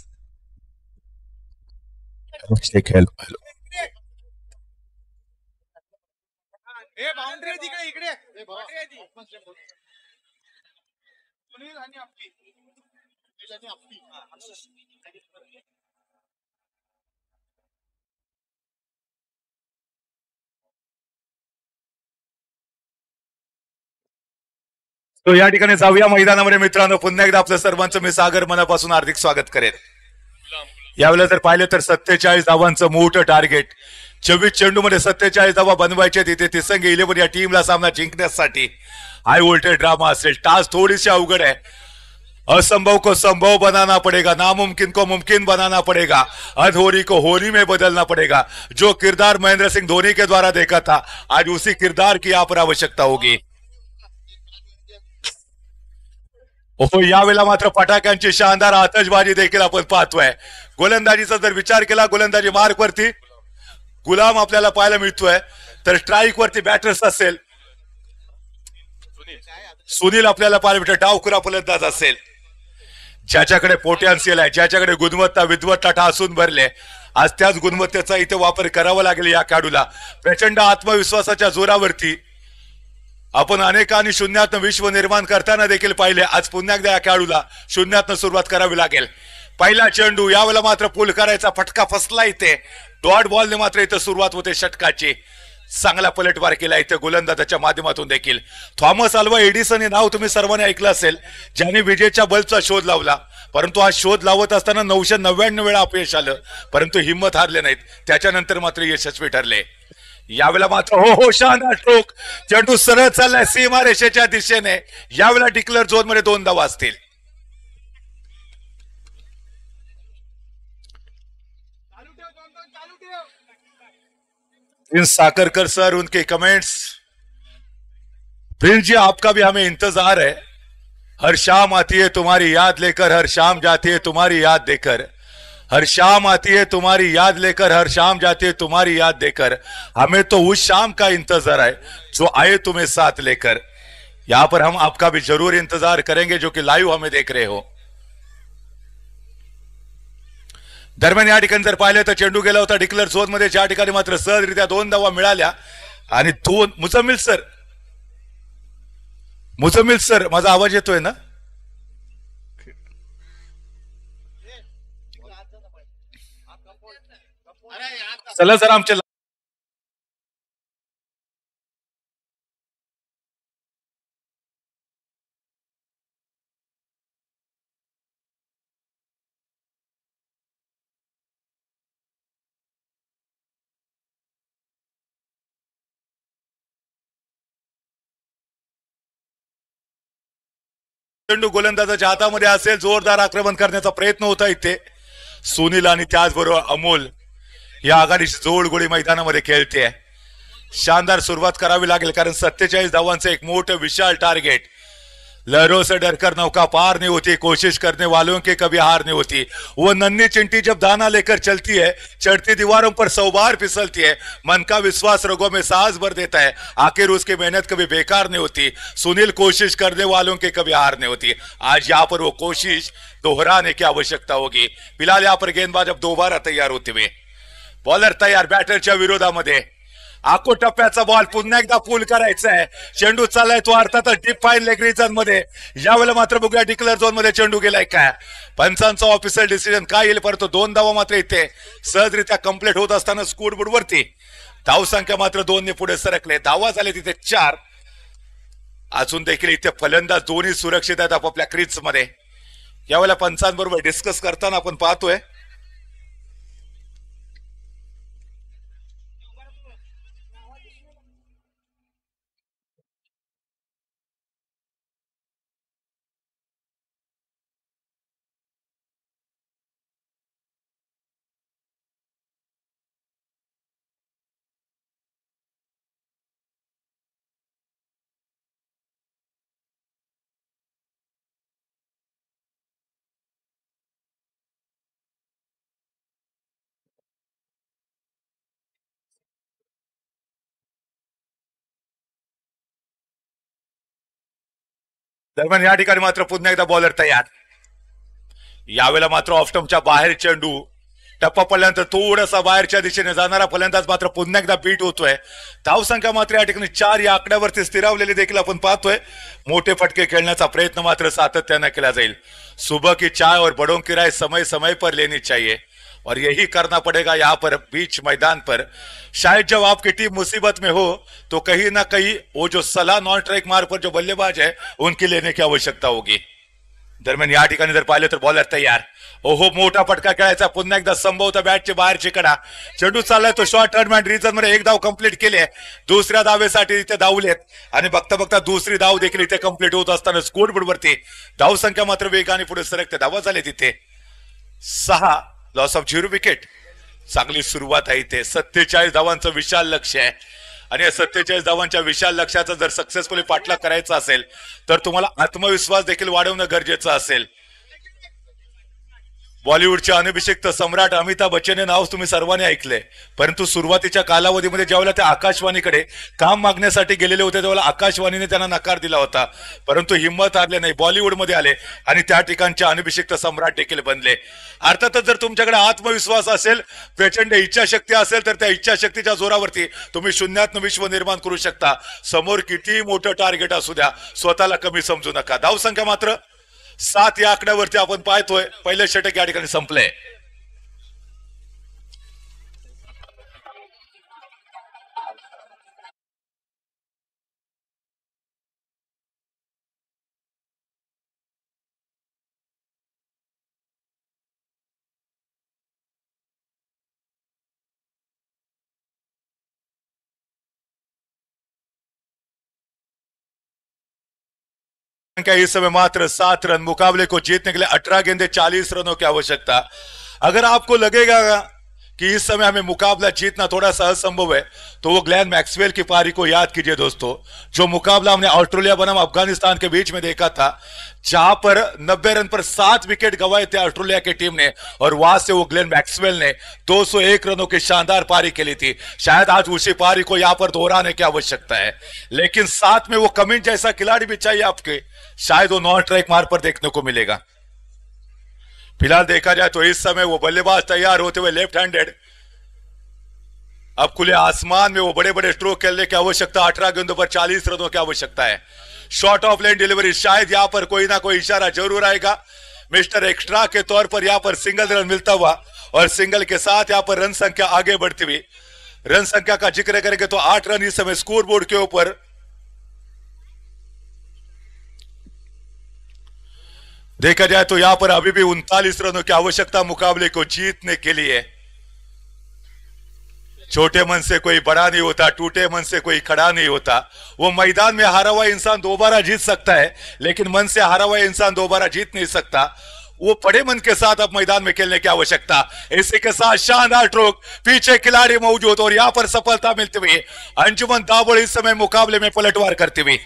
तो या ठिकाणी जाऊया मैदानामध्ये मित्रांनो. पुन्हा एकदा आपलं सर्वांचं मी सागर मनापासून हार्दिक स्वागत करेन. यावेळेला जर पाहिलं तर 47 धावांचं मोठं टार्गेट. 24 चेंडूमध्ये 47 धावा बनवायचे तिथे तिसंगी 11 या टीमला सामना जिंकण्यासाठी हाय व्होल्टेज ड्रामा असेल. टास्क थोडीशी अवघड आहे असंभव को संभव बनाना पड़ेगा, नामुमकिन को मुमकिन बनाना पड़ेगा, अधहोरी को होरी में बदलना पड़ेगा। जो किरदार महेंद्र सिंह धोनी के द्वारा देखा था, आज उसी किरदार की यहाँ पर आवश्यकता होगी। हो यावेळेला मात्र फटाक्यांची शानदार आतषबाजी देखील आपण पाहतोय। गोलंदाजीचा जर विचार केला, गोलंदाजी मार्क वरती गुलाम आपल्याला पाहायला मिळतोय, तर स्ट्राईक वरती बॅटर्स असेल सुनील आपल्याला पाहायला मिळतो, डावखुरा फलंदाज असेल, ज्याच्याकडे पोटेन्शियल आहे, ज्याच्याकडे गुणवत्ता विद्वत्ता ठासून भरले, आज त्याच गुणवत्तेचा इथे वापर करावा लागेल या खेळाडूला। प्रचंड आत्मविश्वासाच्या जोरावरती आपण अनेकांनी शून्यातनं विश्व निर्माण करताना देखील पाहिले, आज पुन्हा एकदा या खेळाडूला शून्यातनं सुरुवात करावी लागेल। पहिला चेंडू, यावेळेला मात्र पूल करायचा, फटका फसला इथे, डॉट बॉलने मात्र इथे सुरुवात होते षटकाची। चांगला पलटवार केला इथे गोलंदाजाच्या माध्यमातून देखील। थॉमस अल्वा एडिसन हे नाव तुम्ही सर्वांनी ऐकलं असेल, ज्याने विजेच्या बल्बचा शोध लावला, परंतु हा शोध लावत असताना 999 वेळा अपयश आलं, परंतु हिंमत हारले नाहीत, त्याच्यानंतर मात्र यशस्वी ठरले। यावेळेला मात्र हो शानदार स्ट्रोक, चेंडू सरळ चाललाय सीमारेषेच्या दिशेने, यावेळेला डिक्लेअर झोन मध्ये 2 धावा असतील। प्रिंस साकरकर सर, उनके कमेंट्स। प्रिंस जी, आपका भी हमें इंतजार है। हर शाम आती है तुम्हारी याद लेकर, हर शाम जाती है तुम्हारी याद देकर, हर शाम आती है तुम्हारी याद लेकर, हर शाम जाती है तुम्हारी याद देकर। हमें तो उस शाम का इंतजार है जो आए तुम्हें साथ लेकर। यहां पर हम आपका भी जरूर इंतजार करेंगे, जो कि लाइव हमें देख रहे हो। दरम्यान या ठिकाणी जर पाहिलं तर चेंडू गेला होता डिक्लेअर झोन मध्ये, ज्या ठिकाणी मात्र सहजरित्या 2 धावा मिळाल्या आणि 2 मुजम्मिल सर माझा आवाज येतोय ना? चला सर, आमचे चेंडू गोलंदाजाच्या हातामध्ये असेल, जोरदार आक्रमण करण्याचा प्रयत्न होता इथे। सुनील आणि त्याचबरोबर अमोल या आघाडीची जोड गोळी मैदानामध्ये खेळते। शानदार सुरुवात करावी लागेल, कारण 47 धावांचं एक मोठं विशाल टार्गेट। लहरों से डरकर नौका पार नहीं होती, कोशिश करने वालों की कभी हार नहीं होती। वो नन्ही चिंटी जब दाना लेकर चलती है, चढ़ती दीवारों पर 100 बार फिसलती है, मन का विश्वास रगों में सांस भर देता है, आखिर उसकी मेहनत कभी बेकार नहीं होती। सुनील, कोशिश करने वालों की कभी हार नहीं होती। आज यहाँ पर वो कोशिश दोहराने की आवश्यकता होगी। फिलहाल यहाँ पर गेंदबाज अब दोबारा तैयार होते हुए, बॉलर तयार बॅटरच्या विरोधामध्ये। आखो टप्प्याचा बॉल पुन्हा एकदा पूल करायचा आहे, चेंडू चाललाय तो अर्थातच डीप फाईन लेग रिजन मध्ये। यावेळेला मात्र बघूया डिक्लेअर झोन मध्ये चेंडू गेलाय काय, पंचांचा ऑफिशियल डिसिजन काय येईल, परंतु 2 धावा मात्र इथे सहजरित्या कंप्लीट होत असताना स्कोरबोर्ड वरती धाव संख्या मात्र 2 ने पुढे सरकले। धावा झाले तिथे 4। अजून देखील इथे फलंदाज दोन्ही सुरक्षित आहेत आपापल्या क्रीज मध्ये। यावेळेला पंचांबरोबर डिस्कस करताना आपण पाहतोय दरम्यान या ठिकाणी मात्र पुन्हा एकदा बॉलर तयार। यावेळेला मात्र ऑफस्टंपच्या बाहेर चेंडू टप्पा पडल्यानंतर थोडासा बाहेरच्या दिशेने जाणारा फलंदाज मात्र पुन्हा एकदा बीट होतोय। धाव संख्या मात्र या ठिकाणी 4 या आकड्यावरती स्थिरावलेली देखील आपण पाहतोय। मोठे फटके खेळण्याचा प्रयत्न मात्र सातत्याने केला जाईल। सुबह की चाय और बड़ों की राय समय समय पर लेनी चाहिए, और यही करना पड़ेगा यहाँ पर बीच मैदान पर। शायद जब आपकी टीम मुसीबत में हो तो कहीं ना कहीं वो जो सलाह नॉन स्ट्राइक मार्क पर जो बल्लेबाज है उनकी लेने की आवश्यकता होगी। दरम्यान या ठिकाणी जर पाहिलं तर बॉलर तयार. ओहो, मोठा फटका खेळायचा पुन्हा एकदा संभवत बॅटच्या बाहेरची कडा. चेंडू चाललाय तो शॉर्ट टर्न रिझन मध्ये एक धाव कंप्लीट केली. दुसऱ्या धावेसाठी इथे धावलेत आणि बघता बघता दुसरी धाव देखील इथे कंप्लीट होत असताना स्कोर बोर्ड वरती धाव संख्या मात्र वेगाने पुढे सरकते. धावा झाले तिथे 6. Loss of 0 wicket. चांगली सुरुवात आहे इथे. 47 धावांचं विशाल लक्ष आहे आणि या 47 धावांच्या विशाल लक्ष्याचा जर सक्सेसफुली पाठलाग करायचा असेल तर तुम्हाला आत्मविश्वास देखील वाढवणं गरजेचं असेल. बॉलिवूडचे अनभिषिक्त सम्राट अमिताभ बच्चन हे नाव तुम्ही सर्वांनी ऐकले, परंतु सुरुवातीच्या कालावधीमध्ये ज्यावेळेला ते आकाशवाणीकडे काम मागण्यासाठी गेलेले होते त्यावेळेला आकाशवाणीने त्यांना नकार दिला होता, परंतु हिंमत हारले नाही, बॉलिवूडमध्ये आले आणि त्या ठिकाणचे अनभिषिक्त सम्राट देखील बनले. अर्थातच जर तुमच्याकडे आत्मविश्वास असेल, प्रचंड इच्छाशक्ती असेल तर त्या इच्छाशक्तीच्या जोरावरती तुम्ही शून्यातनं विश्व निर्माण करू शकता. समोर किती मोठं टार्गेट असू द्या, स्वतःला कमी समजू नका. धावसंख्या मात्र 7 या आकड्यावरती आपण पाहतोय. पहिले षटक या ठिकाणी संपलंय. इस समय मात्र 7 रन. मुकाबले को जीतने के लिए 18 गेंदे 40 रनों की आवश्यकता. अगर आपको लगेगा कि इस समय हमें मुकाबला जीतना थोड़ा सा असंभव है तो वो ग्लेन मैक्सवेल की पारी को याद कीजिए दोस्तों, जो मुकाबला हमने ऑस्ट्रेलिया बनाम अफगानिस्तान के बीच में देखा था, जहां पर 90 रन पर 7 विकेट गंवाए थे ऑस्ट्रेलिया की टीम ने और वहां से वो ग्लेन मैक्सवेल ने 201 रनों की शानदार पारी खेली थी. शायद आज उसी पारी को यहां पर दोहराने की आवश्यकता है, लेकिन साथ में वो कमिंस जैसा खिलाड़ी भी चाहिए आपके. शायद वो नॉन स्ट्राइक मार पर देखने को मिलेगा. फिलहाल देखा जाए तो इस समय वो बल्लेबाज तैयार होते हुए लेफ्ट हैंडेड. अब खुले आसमान में वो बड़े बड़े स्ट्रोक खेलने की आवश्यकता. 18 गेंदों पर 40 रनों की आवश्यकता है. शॉर्ट ऑफ लेन डिलीवरी, शायद यहां पर कोई ना कोई इशारा जरूर आएगा. मिस्टर एक्स्ट्रा के तौर पर यहां पर सिंगल रन मिलता हुआ और सिंगल के साथ यहां पर रन संख्या आगे बढ़ती हुई. रन संख्या का जिक्र करेंगे तो 8 रन इस समय स्कोर बोर्ड के ऊपर. देखा जाए तो यहां पर अभी भी 39 रनों की आवश्यकता मुकाबले को जीतने के लिए. छोटे मन से कोई बड़ा नहीं होता, टूटे मन से कोई खड़ा नहीं होता. वो मैदान में हारा हुआ इंसान दोबारा जीत सकता है, लेकिन मन से हारा हुआ इंसान दोबारा जीत नहीं सकता. वो बड़े मन के साथ अब मैदान में खेलने की आवश्यकता. इसी के साथ शानदार स्ट्रोक, पीछे खिलाड़ी मौजूद और यहां पर सफलता मिलती हुई अंजुमन दाबोड़ इस समय मुकाबले में पलटवार करती हुई.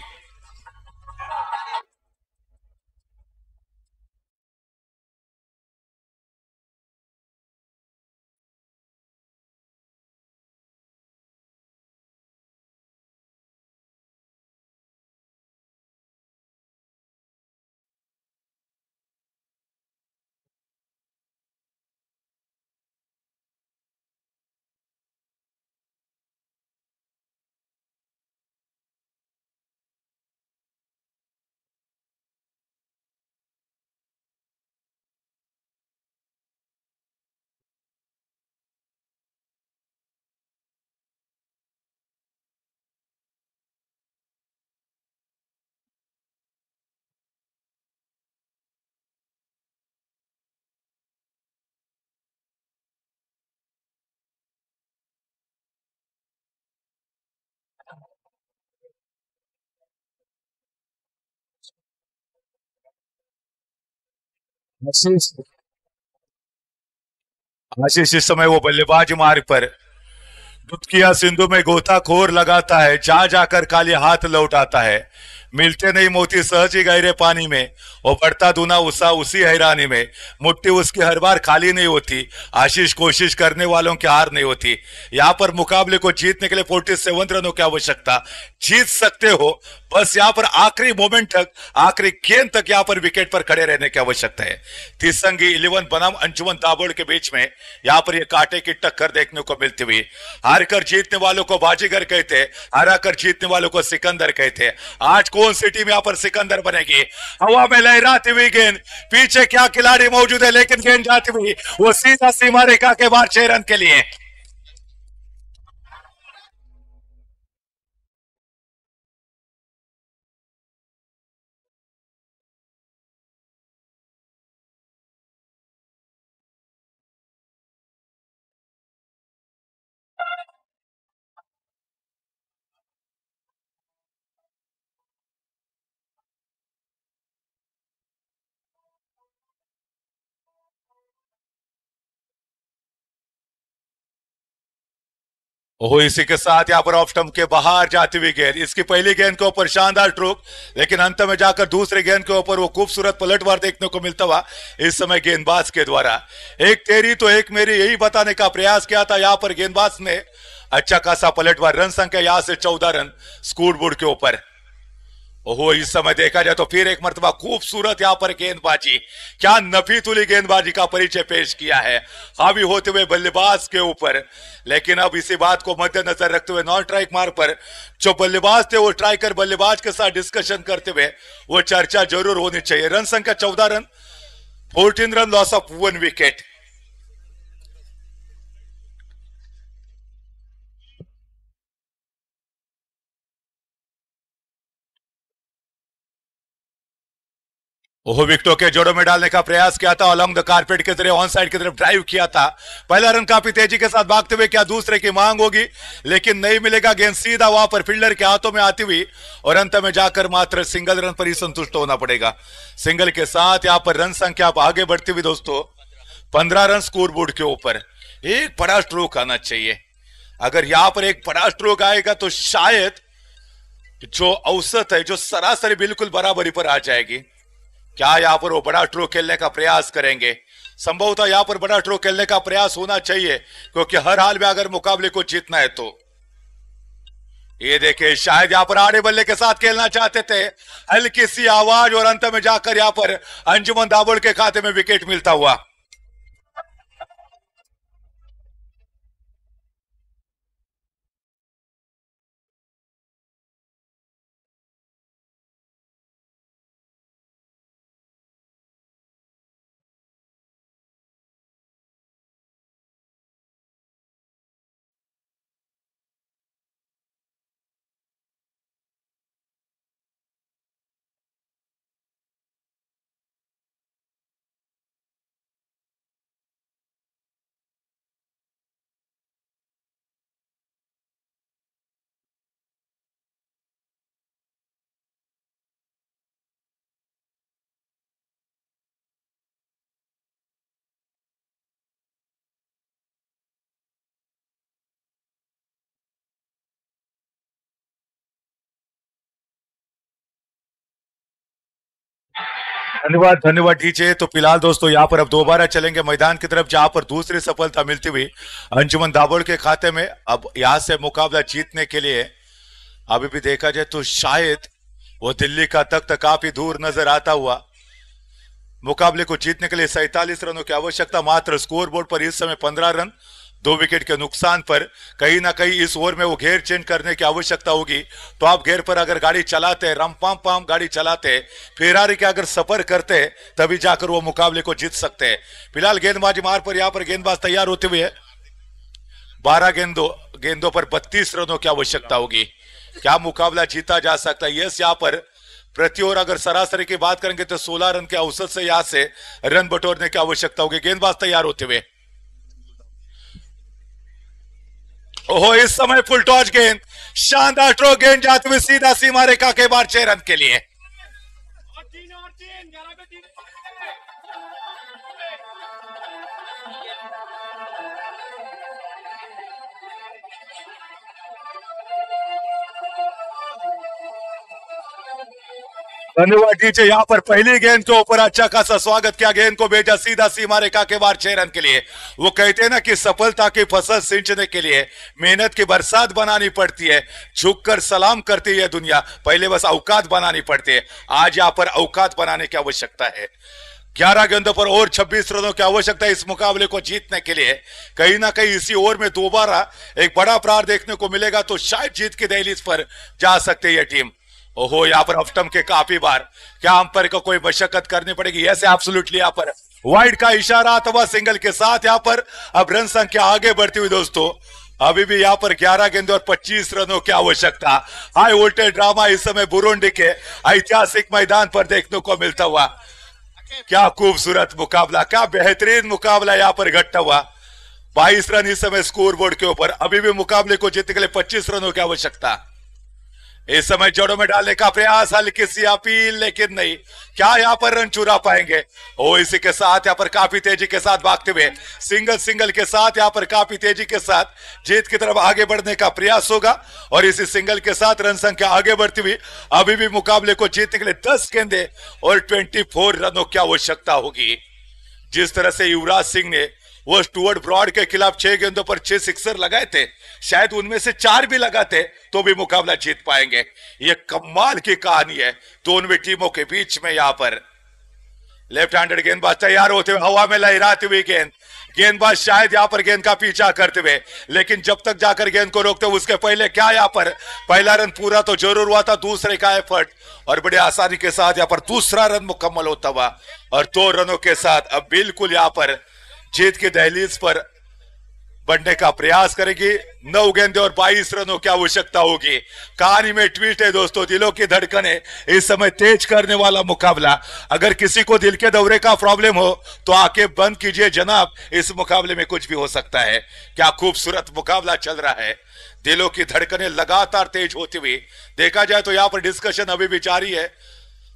आशीष इस समय वो बल्लेबाज मार्ग पर दुत्किया सिंधु में गोताखोर लगाता है, जा जाकर खाली हाथ लौटाता है. मिलते नहीं मोती सहज ही गहरे पानी में, वो बढ़ता दूना उसा उसी हैरानी में. मुट्ठी उसकी हर बार खाली नहीं होती. आशीष कोशिश करने वालों की हार नहीं होती. यहाँ पर मुकाबले को जीतने के लिए 47 रनों की आवश्यकता. जीत सकते हो, बस यहाँ पर आखिरी मोमेंट तक, आखिरी गेंद तक यहाँ पर विकेट पर खड़े रहने की आवश्यकता है. तिसंगी 11 बनाम अंजुमन दाबोड़ के बीच में यहाँ पर ये कांटे की टक्कर देखने को मिलती हुई. हारकर जीतने वालों को बाजीगर कहते, हराकर जीतने वालों को सिकंदर कहते. आज कौन सी टीम यहाँ पर सिकंदर बनेगी? हवा में लहराती हुई गेंद, पीछे क्या खिलाड़ी मौजूद है, लेकिन गेंद जाती हुई वो सीधा सीमा रेखा के बाहर 6 रन के लिए. ओहो, इसी के साथ यहाँ पर ऑफ स्टंप के बाहर जाती हुई गेंद, इसकी पहली गेंद के ऊपर शानदार स्ट्रोक, लेकिन अंत में जाकर दूसरे गेंद के ऊपर वो खूबसूरत पलटवार देखने को मिलता हुआ इस समय गेंदबाज के द्वारा। एक तेरी तो एक मेरी, यही बताने का प्रयास किया था यहाँ पर गेंदबाज ने। अच्छा खासा पलटवार, रन संख्या यहाँ से 14 रन स्कोर बोर्ड के ऊपर। ओहो, इस समय देखा जाए तो फिर एक मर्तबा खूबसूरत यहाँ पर गेंदबाजी, क्या नफीतुली गेंदबाजी का परिचय पेश किया है हावी होते हुए बल्लेबाज के ऊपर। लेकिन अब इसी बात को मद्देनजर रखते हुए नॉन स्ट्राइक मार पर जो बल्लेबाज थे वो स्ट्राइकर बल्लेबाज के साथ डिस्कशन करते हुए वो चर्चा जरूर होनी चाहिए। रन संख्या 14 run, 14 run, loss of 1 wicket. Oh, विकेटों के जोड़ों में डालने का प्रयास किया था, अलोंग द कारपेट के जरिए ऑन साइड की तरफ ड्राइव किया था। पहला रन काफी तेजी के साथ भागते हुए, क्या दूसरे की मांग होगी, लेकिन नहीं मिलेगा। गेंद सीधा वहां पर फील्डर के हाथों में आती हुई और अंत में जाकर मात्र सिंगल रन पर ही संतुष्ट होना पड़ेगा। सिंगल के साथ यहां पर रन संख्या आगे बढ़ती हुई दोस्तों 15 रन स्कोर बोर्ड के ऊपर। एक बड़ा स्ट्रोक आना चाहिए, अगर यहां पर एक बड़ा स्ट्रोक आएगा तो शायद जो औसत है, जो सरासरी बिल्कुल बराबरी पर आ जाएगी। क्या यहां पर वो बड़ा स्ट्रोक खेलने का प्रयास करेंगे? संभवतः यहां पर बड़ा स्ट्रोक खेलने का प्रयास होना चाहिए, क्योंकि हर हाल में अगर मुकाबले को जीतना है तो। ये देखिए, शायद यहां पर आड़े बल्ले के साथ खेलना चाहते थे, हल्की सी आवाज और अंत में जाकर यहां पर अंजुमन दाबोल के खाते में विकेट मिलता हुआ। धन्यवाद धन्यवाद डीजे। तो फिलहाल दोस्तों यहाँ पर अब दोबारा चलेंगे मैदान की तरफ, जहां पर दूसरी सफलता मिलती हुई अंजुमन दाबोल के खाते में। अब यहां से मुकाबला जीतने के लिए अभी भी देखा जाए तो शायद वो दिल्ली का तख्त काफी दूर नजर आता हुआ। मुकाबले को जीतने के लिए 47 रनों की आवश्यकता, मात्र स्कोर बोर्ड पर इस समय 15 रन, 2 विकेट के नुकसान पर। कहीं ना कहीं इस ओवर में वो घेर चेंज करने की आवश्यकता होगी। तो आप घेर पर अगर गाड़ी चलाते, रम पाम गाड़ी चलाते, फेरारी के अगर सफर करते, तभी जाकर वो मुकाबले को जीत सकते हैं। फिलहाल गेंदबाजी मार पर यहाँ पर गेंदबाज तैयार होते हुए 12 गेंदों पर 32 रनों की आवश्यकता होगी। क्या मुकाबला जीता जा सकता है? यस, यहाँ पर प्रति ओवर अगर सरासरी की बात करेंगे तो 16 रन के औसत से यहां से रन बटोरने की आवश्यकता होगी। गेंदबाज तैयार होते हुए, ओहो, इस समय फुल टॉस गेंद, शानदार स्ट्रोक, गेंद जाते हुए सीधा सीमा रेखा के बाहर 6 रन के लिए। धन्यवाद डीजे। यहाँ पर पहली गेंद के ऊपर अच्छा खासा स्वागत किया, गेंद को भेजा सीधा सीमा रेखा के बाहर 6 रन के लिए। वो कहते हैं ना कि सफलता की फसल सिंचने के लिए मेहनत की बरसात बनानी पड़ती है, झुककर सलाम करती है दुनिया, पहले बस औकात बनानी पड़ती है। आज यहाँ पर औकात बनाने की आवश्यकता है। 11 गेंदों पर और 26 रनों की आवश्यकता है इस मुकाबले को जीतने के लिए। कहीं ना कहीं इसी ओवर में दोबारा एक बड़ा प्रहार देखने को मिलेगा तो शायद जीत की दहलीज पर जा सकते हैं ये टीम। ओहो, यहाँ पर ऑफ स्टंप के काफी बार, क्या अंपायर को कोई मशक्कत करनी पड़ेगी? Yes, absolutely. यहाँ पर वाइड का इशारा अथवा सिंगल के साथ यहाँ पर अब रन संख्या आगे बढ़ती हुई दोस्तों। अभी भी यहाँ पर 11 गेंदों और 25 रनों की आवश्यकता। हाई वोल्टेज ड्रामा इस समय बुरुंडी के ऐतिहासिक मैदान पर देखने को मिलता हुआ। क्या खूबसूरत मुकाबला, क्या बेहतरीन मुकाबला यहाँ पर घटता हुआ। 22 रन इस समय स्कोर बोर्ड के ऊपर। अभी भी मुकाबले को जीतने के लिए 25 रनों की आवश्यकता। इस समय जड़ों में डालने का प्रयास, हल्की सी अपील, लेकिन नहीं, क्या यहाँ पर रन चुरा पाएंगे? ओ इसी के साथ यहाँ पर काफी तेजी के साथ भागते हुए सिंगल के साथ यहाँ पर काफी तेजी के साथ जीत की तरफ आगे बढ़ने का प्रयास होगा। और इसी सिंगल के साथ रन संख्या आगे बढ़ती हुई अभी भी मुकाबले को जीतने के लिए 10 गेंदे और 24 रनों की आवश्यकता होगी। जिस तरह से युवराज सिंह ने वो स्टुअर्ट ब्रॉड के खिलाफ 6 गेंदों पर 6 सिक्सर लगाए थे, शायद उनमें से 4 भी लगाते तो भी मुकाबला जीत पाएंगे। ये कमाल की कहानी है दोनों टीमों के बीच में। यहां पर लेफ्ट हैंडेड गेंदबाज तैयार होते हुए हवा में लहराती हुई गेंदबाज शायद यहां पर गेंद का पीछा करते हुए, लेकिन जब तक जाकर गेंद को रोकते उसके पहले क्या यहां पर पहला रन पूरा तो जरूर हुआ था, दूसरे का एफर्ट और बड़े आसानी के साथ यहां पर दूसरा रन मुकम्मल होता हुआ और 2 रनों के साथ अब बिल्कुल यहां पर जीत की दहलीज पर बढ़ने का प्रयास करेगी। 9 गेंदे और 22 रनों की आवश्यकता होगी। कहानी में ट्वीट है दोस्तों, दिलों की धड़कनें इस समय तेज करने वाला मुकाबला। अगर किसी को दिल के दौरे का प्रॉब्लम हो तो आंखें बंद कीजिए जनाब, इस मुकाबले में कुछ भी हो सकता है। क्या खूबसूरत मुकाबला चल रहा है, दिलों की धड़कनें लगातार तेज होती हुई। देखा जाए तो यहाँ पर डिस्कशन अभी भी जारी है।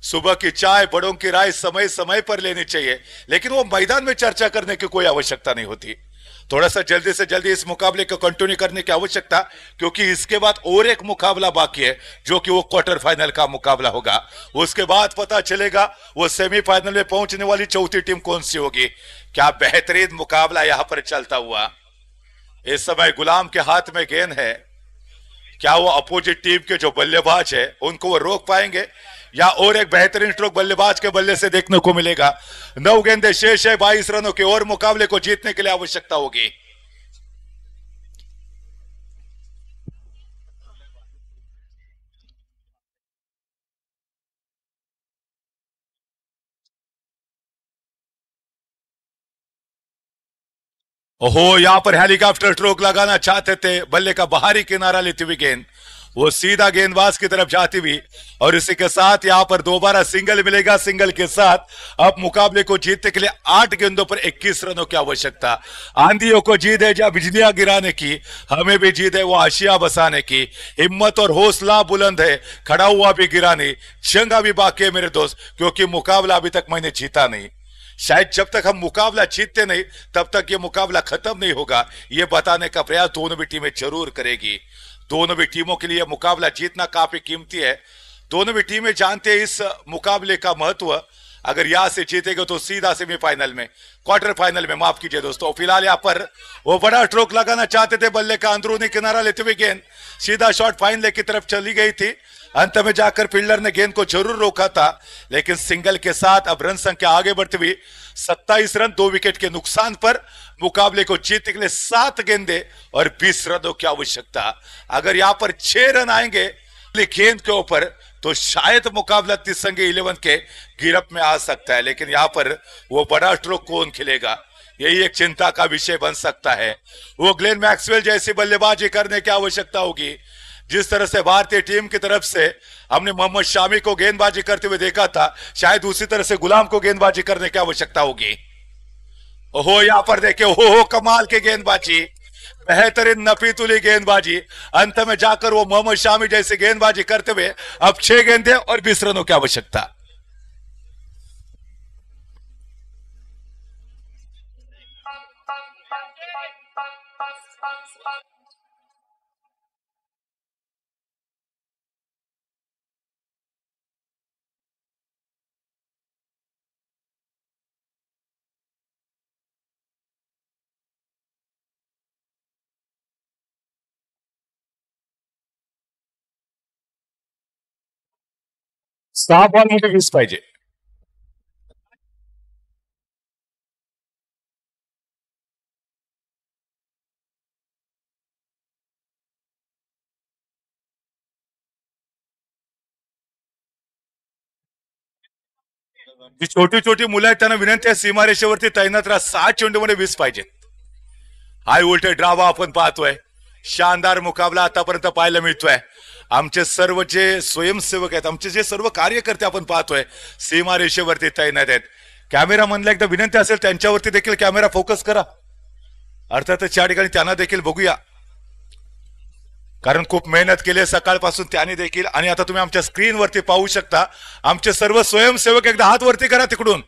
सुबह की चाय, बड़ों की राय समय समय पर लेनी चाहिए, लेकिन वो मैदान में चर्चा करने की कोई आवश्यकता नहीं होती। थोड़ा सा जल्दी से जल्दी इस मुकाबले को कंटिन्यू करने की आवश्यकता, क्योंकि इसके बाद और एक मुकाबला बाकी है जो कि वो क्वार्टर फाइनल का मुकाबला होगा। उसके बाद पता चलेगा वो सेमीफाइनल में पहुंचने वाली चौथी टीम कौन सी होगी। क्या बेहतरीन मुकाबला यहां पर चलता हुआ। इस समय गुलाम के हाथ में गेंद है, क्या वो अपोजिट टीम के जो बल्लेबाज है उनको वो रोक पाएंगे या और एक बेहतरीन स्ट्रोक बल्लेबाज के बल्ले से देखने को मिलेगा। 9 गेंदे शेष है, 22 रनों के और मुकाबले को जीतने के लिए आवश्यकता होगी। ओहो, यहां पर हेलीकॉप्टर स्ट्रोक लगाना चाहते थे, बल्ले का बाहरी किनारा लेती हुई गेंद वो सीधा गेंदबाज की तरफ जाती हुई और इसी के साथ यहां पर दोबारा सिंगल मिलेगा। सिंगल के साथ अब मुकाबले को जीतने के लिए 8 गेंदों पर 21 रनों की आवश्यकता। आंधियों को जीत है जहां बिजलियां गिराने की, हमें भी जीत है वो आशिया बसाने की। हिम्मत और हौसला बुलंद है, खड़ा हुआ भी गिरा नहीं, जंगा भी बाकी है मेरे दोस्त, क्योंकि मुकाबला अभी तक मैंने जीता नहीं। शायद जब तक हम मुकाबला जीतते नहीं तब तक ये मुकाबला खत्म नहीं होगा, ये बताने का प्रयास दोनों भी टीमें जरूर करेगी। दोनों भी टीमों के लिए मुकाबला जीतना काफी कीमती है। दोनों भी टीमें जानते हैं इस मुकाबले का महत्व। अगर यहां से जीतेगा तो सीधा सेमीफाइनल में, क्वार्टर फाइनल में, माफ कीजिए दोस्तों। फिलहाल यहां पर वो बड़ा स्ट्रोक लगाना चाहते थे, बल्ले का अंदरूनी किनारा लेते हुए गेंद सीधा शॉट फाइनल की तरफ चली गई थी। अंत में जाकर फील्डर ने गेंद को जरूर रोका था, लेकिन सिंगल के साथ अब रन संख्या आगे बढ़ती हुई 27 रन 2 विकेट के नुकसान पर मुकाबले को जीतने के लिए 7 गेंदे और 20 रनों की आवश्यकता। अगर यहां पर 6 रन आएंगे गेंद के ऊपर तो शायद मुकाबला तिसंगे 11 के गिरफ्त में आ सकता है, लेकिन यहां पर वो बड़ा स्ट्रोक कौन खेलेगा, यही एक चिंता का विषय बन सकता है। वो ग्लेन मैक्सवेल जैसी बल्लेबाजी करने की आवश्यकता होगी। जिस तरह से भारतीय टीम की तरफ से हमने मोहम्मद शामी को गेंदबाजी करते हुए देखा था, शायद उसी तरह से गुलाम को गेंदबाजी करने की आवश्यकता होगी। ओहो, यहां पर देखिए, ओहो कमाल की गेंदबाजी, बेहतरीन नफीतुली गेंदबाजी। अंत में जाकर वो मोहम्मद शामी जैसे गेंदबाजी करते हुए अब 6 गेंदे और 20 रनों की आवश्यकता। सहा बॉल मध्ये 20 पाहिजे। जी छोटी छोटी मुलं आहेत त्यांना विनंती आहे, सीमारेषेवरती तैनात राहा। 6 चेंडूमध्ये 20 पाहिजेत। हाय उलटे ड्रावा आपण पाहतोय, शानदार मुकाबला आतापर्यंत पाहायला मिळतोय। आमचे सर्व जे स्वयंसेवक आहेत, आमचे जे सर्व कार्यकर्ते आपण पाहतोय सीमारेषेवरती तैनात आहेत। कॅमेरामनला एकदा विनंती असेल त्यांच्यावरती देखील कॅमेरा फोकस करा, अर्थातच या ठिकाणी त्यांना देखील बघूया। कारण खूप मेहनत केली सकाळपासून त्यांनी देखील. आणि आता तुम्ही आमच्या स्क्रीनवरती पाहू शकता आमचे सर्व स्वयंसेवक. एकदा हात वरती करा तिकडून.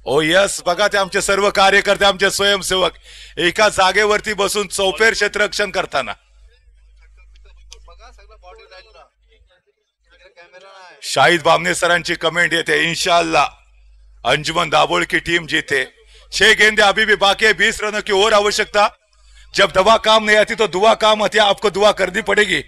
ओ यस, बघा ते आमचे सर्व कार्यकर्ते, आमचे स्वयंसेवक एका जागेवरती बसून चौफेर क्षेत्ररक्षण करताना. शाहिद बामने सरांची कमेंट येते, इंशाअल्लाह अंजुमन दाबोळ की टीम जीते. 6 गेंदे अभी भी बाकी है, 20 रनों की और आवश्यकता. जब दवा काम नहीं आती तो दुआ काम आती है, आपको दुआ करनी पड़ेगी.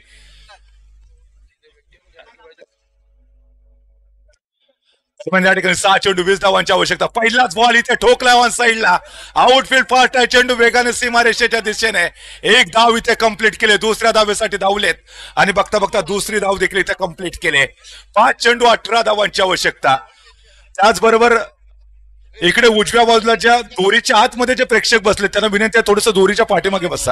या ठिकाणी 6 चेंडू 20 धावांची आवश्यकता. पहिलाच बॉल इथे ठोकला वन साइडला. आउटफील्ड फास्ट आहे, चेंडू वेगाने सीमारेषेच्या दिशेने. एक धाव इथे कंप्लीट केले, दुसऱ्या धावेसाठी धावलेत आणि बघता बघता दुसरी धाव देखील इथे कंप्लीट केले. 5 चेंडू 18 धावांची आवश्यकता. त्याचबरोबर इकडे उजव्या बाजूला ज्या दोरीच्या आतमध्ये जे प्रेक्षक बसले त्यांना विनंती आहे थोडस दोरीच्या पाठीमागे बसा.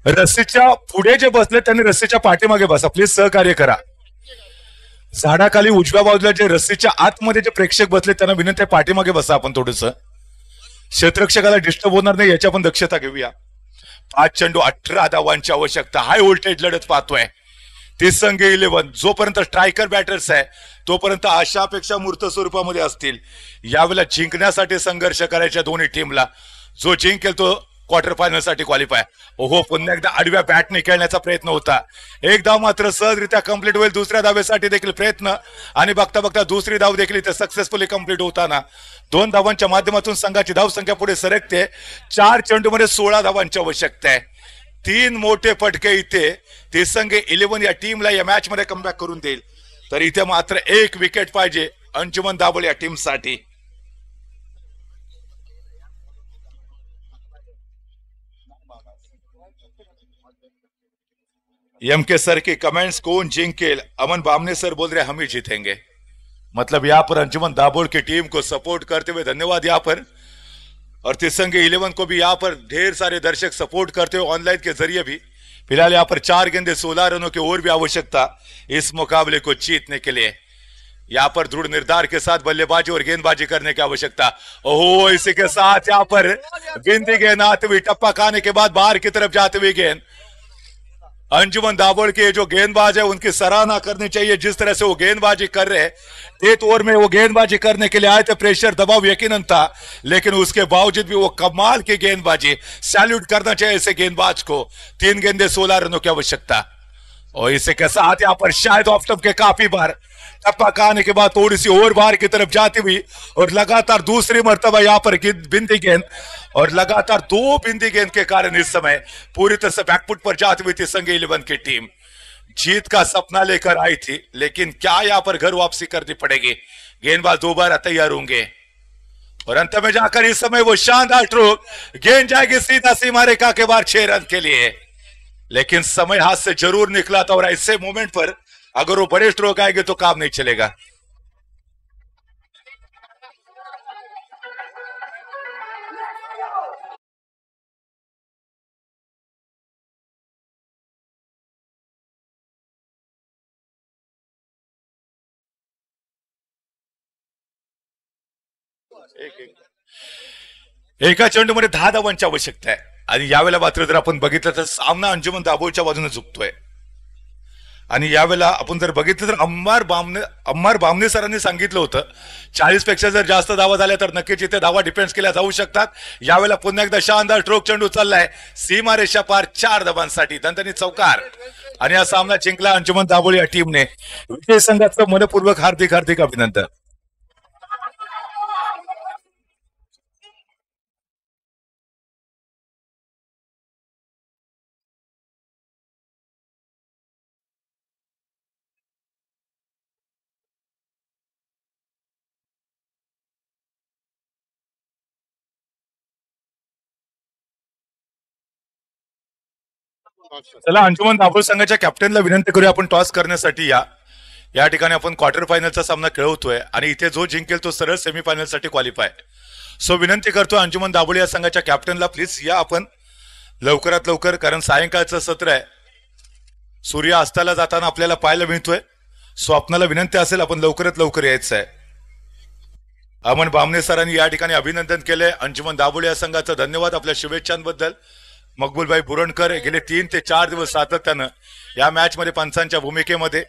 रस्सीच्या पुढे जे बसले त्यांनी रस्सीच्या पाठीमागे बसा, प्लीज सहकार्य करा. झाडाखाली उजव्या बाजूला जे रस्सीच्या आतमध्ये जे प्रेक्षक बसले त्यांना विनंती आहे पाठीमागे बसा. आपण थोडस क्षेत्ररक्षकाला डिस्टर्ब होणार नाही याची आपण दक्षता घेऊया. 5 चेंडू 18 धावांची आवश्यकता. हाय व्होल्टेज लढत पाहतोय. 30 संघ 11. जोपर्यंत स्ट्रायकर बॅटर्स आहे तोपर्यंत आशापेक्षा मूर्त स्वरूपामध्ये असतील. यावेळेला जिंकण्यासाठी संघर्ष करायच्या दोन्ही टीमला. जो जिंकेल तो क्वार्टर फायनल साठी क्वालिफाय. ओहो, पुन्हा एकदा आडव्या बॅटने खेळण्याचा प्रयत्न होता. एक धाव मात्र सहजरित्या कंप्लीट होईल. दुसऱ्या धावेसाठी देखील प्रयत्न आणि बघता बघता दुसरी धाव देखील इथे सक्सेसफुली कंप्लीट होताना 2 धावांच्या माध्यमातून संघाची धावसंख्या पुढे सरकते. 4 चेंडूमध्ये 16 धावांची आवश्यकता आहे. 3 मोठे फटके इथे 30 संघ 11 या टीमला या मॅच मध्ये कमबॅक करून देईल. तर इथे मात्र 1 विकेट पाहिजे अंजुमन दाबोळ या टीमसाठी. एम के सर की कमेंट्स, कौन जिंकेल? अमन बामने सर बोल रहे हम ही जीतेंगे. मतलब यहाँ पर अंजुमन दाबोळ की टीम को सपोर्ट करते हुए धन्यवाद यहाँ पर. और 30 संघ 11 को भी यहाँ पर ढेर सारे दर्शक सपोर्ट करते हुए ऑनलाइन के जरिए भी. फिलहाल यहाँ पर 4 गेंदे 16 रनों की और भी आवश्यकता इस मुकाबले को जीतने के लिए. यहाँ पर दृढ़ निर्धार के साथ बल्लेबाजी और गेंदबाजी करने की आवश्यकता. ओहो, इसी के साथ यहाँ पर बिंदी गेंद आते हुई, टप्पा खाने के बाद बाहर की तरफ जाते हुए गेंद. अंजुमन दाबोळ के जो गेंदबाज है उनकी सराहना करनी चाहिए. जिस तरह से वो गेंदबाजी कर रहे हैं, 8 ओवर में वो गेंदबाजी करने के लिए आए थे. प्रेशर दबाव यकीनन था, लेकिन उसके बावजूद भी वो कमाल की गेंदबाजी. सैल्यूट करना चाहिए ऐसे गेंदबाज को. 3 गेंदे 16 रनों की आवश्यकता. और इसी के साथ यहाँ पर शायद ऑफ स्टंप के काफी बार टप्पा खाने के बाद थोड़ी सी और बाहर की तरफ जाती हुई और लगातार दूसरी मर्तबा यहाँ पर बिंदी गेंद और लगातार 2 बिंदी गेंद के कारण इस समय पूरी तरह से बैकफुट पर जाती हुई थी संघ 11 की टीम. जीत का सपना लेकर आई थी, लेकिन क्या यहाँ पर घर वापसी करनी पड़ेगी. गेंदबाज दोबारा तैयार होंगे और अंत में जाकर इस समय वो शानदार स्ट्रोक, गेंद जाएगी सीधा सीमा रेखा के बाहर 6 रन के लिए. लेकिन समय हाथ से जरूर निकला था और ऐसे मोमेंट पर अगर वो बड़े स्ट्रोक आएंगे तो काम नहीं चलेगा. एका चेंडूमध्ये 10 धावांची आवश्यकता आहे. आणि यावेळेला मात्र जर आपण बघितलं तर सामना अंजुमन दाबोळच्या बाजूने झुकतोय. आणि यावेळेला आपण जर बघितलं तर अम्मार बामने सरांनी सांगितलं होतं 40 पेक्षा जर जास्त धावा झाल्या तर नक्कीच इथे धावा डिफेन्स केल्या जाऊ शकतात. यावेळेला पुन्हा एकदा शानदार स्ट्रोक चेंडू चाललाय सीमारेषा पार 4 धावांसाठी. दणदणीत चौकार आणि हा सामना जिंकला अंजुमन दाबोळ या टीमने. विजय संघाचं मनपूर्वक हार्दिक हार्दिक अभिनंदन. चला अंजुमन दाबोळ संघाच्या कॅप्टनला विनंती करूया आपण टॉस करण्यासाठी. या ठिकाणी आपण क्वार्टर फायनलचा सामना खेळवतोय आणि इथे जो जिंकेल तो सरळ सेमीफायनल साठी क्वालिफाय. सो विनंती करतो अंजुमन दाबोळ या संघाच्या कॅप्टनला, प्लीज या आपण लवकरात लवकर, कारण सायंकाळचं सत्र आहे. सूर्य अस्ताला जाताना आपल्याला पाहायला मिळतोय. सो आपल्याला विनंती असेल आपण लवकरात लवकर यायचं आहे. अमन बामने सरांनी या ठिकाणी अभिनंदन केलंय अंजुमन दाबोळ या संघाचं. धन्यवाद आपल्या शुभेच्छांबद्दल. मकबूलभाई बुरणकर गेले 3 ते 4 दिवस सातत्यानं या मॅच मध्ये पंचांच्या भूमिकेमध्ये